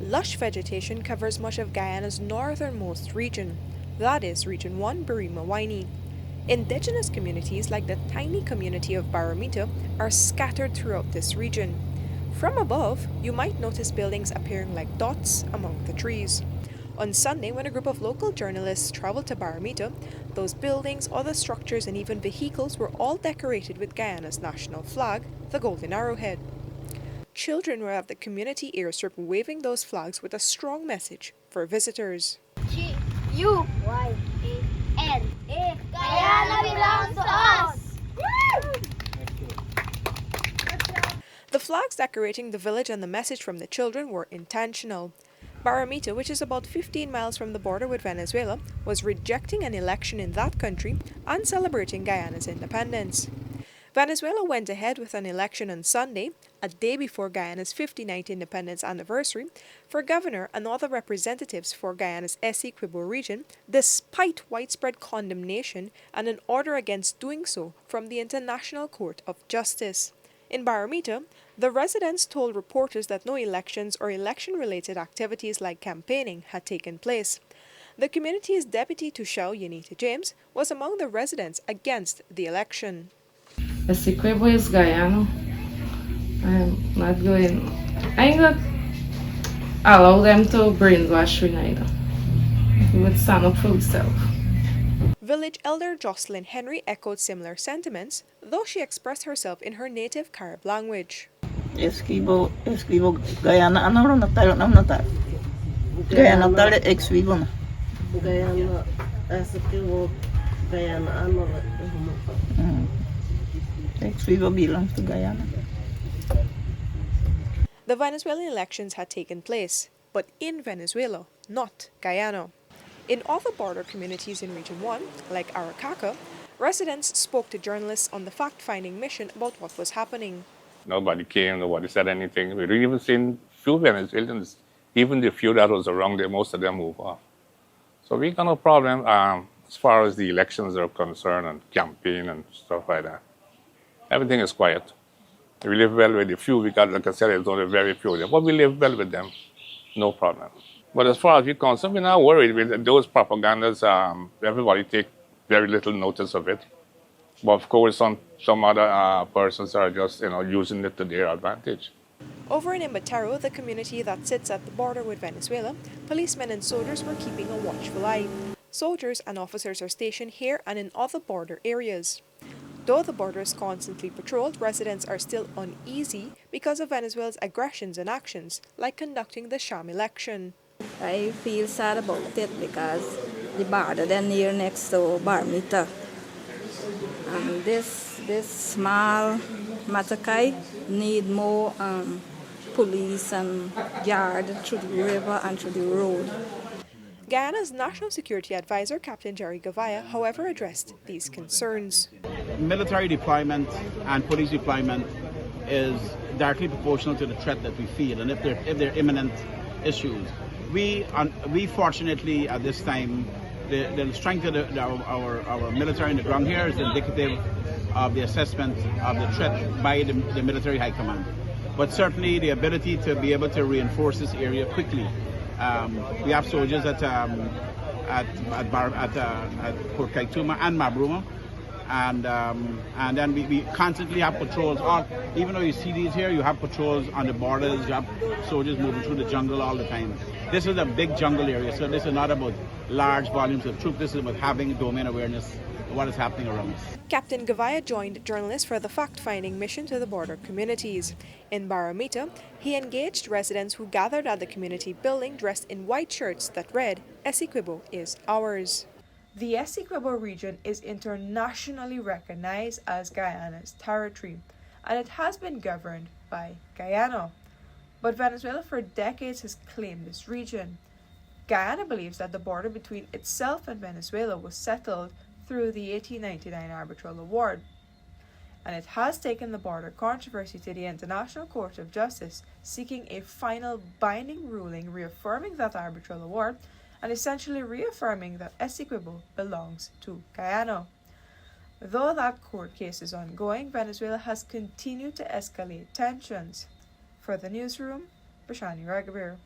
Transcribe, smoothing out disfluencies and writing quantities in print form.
Lush vegetation covers much of Guyana's northernmost region, that is Region 1 Barima Waini. Indigenous communities like the tiny community of Barima are scattered throughout this region. From above, you might notice buildings appearing like dots among the trees. On Sunday, when a group of local journalists traveled to Barima, those buildings, other structures, and even vehicles were all decorated with Guyana's national flag, the golden arrowhead. Children were at the community airstrip waving those flags with a strong message for visitors. Guyana. Guyana belongs to us! The flags decorating the village and the message from the children were intentional. Barima, which is about 15 miles from the border with Venezuela, was rejecting an election in that country and celebrating Guyana's independence. Venezuela went ahead with an election on Sunday, a day before Guyana's 59th independence anniversary, for governor and other representatives for Guyana's Essequibo region, despite widespread condemnation and an order against doing so from the International Court of Justice. In Barima, the residents told reporters that no elections or election-related activities like campaigning had taken place. The community's deputy to Shao, Yanita James, was among the residents against the election. Essequibo is Guyana. I ain't gonna allow them to brainwash me neither. We would stand up for ourselves. Village elder Jocelyn Henry echoed similar sentiments, though she expressed herself in her native Carib language. Essequibo, Guyana, ano na tayo na tayo. Guyana tayo, Essequibo na. Guyana, Essequibo, Guyana, ano na. Essequibo belongs to Guyana. The Venezuelan elections had taken place, but in Venezuela, not Guyana. In other border communities in Region 1, like Arakaca, residents spoke to journalists on the fact-finding mission about what was happening. Nobody came, nobody said anything. We didn't even see few Venezuelans, even the few that was around there, most of them moved off. So we got no problem as far as the elections are concerned and campaign and stuff like that. Everything is quiet. We live well with the few we got, like I said, there's only very few of them. But we live well with them, no problem. But as far as we're concerned, we're not worried with those propagandas. Everybody take very little notice of it. But of course, some other persons are just using it to their advantage. Over in Imbataro, the community that sits at the border with Venezuela, policemen and soldiers were keeping a watchful eye. Soldiers and officers are stationed here and in other border areas. Though the border is constantly patrolled, residents are still uneasy because of Venezuela's aggressions and actions, like conducting the sham election. I feel sad about it because the border then near next to Barima. And this small Matakai need more police and guard through the river and through the road. Guyana's National Security Advisor, Captain Jerry Gavaya, however, addressed these concerns. Military deployment and police deployment is directly proportional to the threat that we feel, and if they're imminent issues. We fortunately at this time, the strength of our military on the ground here is indicative of the assessment of the threat by the military high command. But certainly the ability to be able to reinforce this area quickly. We have soldiers at Port Kaituma and Mabruma, and then we constantly have patrols. Even though you see these here, you have patrols on the borders. You have soldiers moving through the jungle all the time. This is a big jungle area, so this is not about large volumes of troops. This is about having domain awareness of what is happening around us. Captain Gavaya joined journalists for the fact-finding mission to the border communities. In Barima, he engaged residents who gathered at the community building dressed in white shirts that read, "Essequibo is ours." The Essequibo region is internationally recognized as Guyana's territory, and it has been governed by Guyana. But Venezuela for decades has claimed this region. Guyana believes that the border between itself and Venezuela was settled through the 1899 Arbitral Award, and it has taken the border controversy to the International Court of Justice, seeking a final binding ruling reaffirming that arbitral award and essentially reaffirming that Essequibo belongs to Guyana. Though that court case is ongoing, Venezuela has continued to escalate tensions. For the newsroom, Vishani Ragobeer.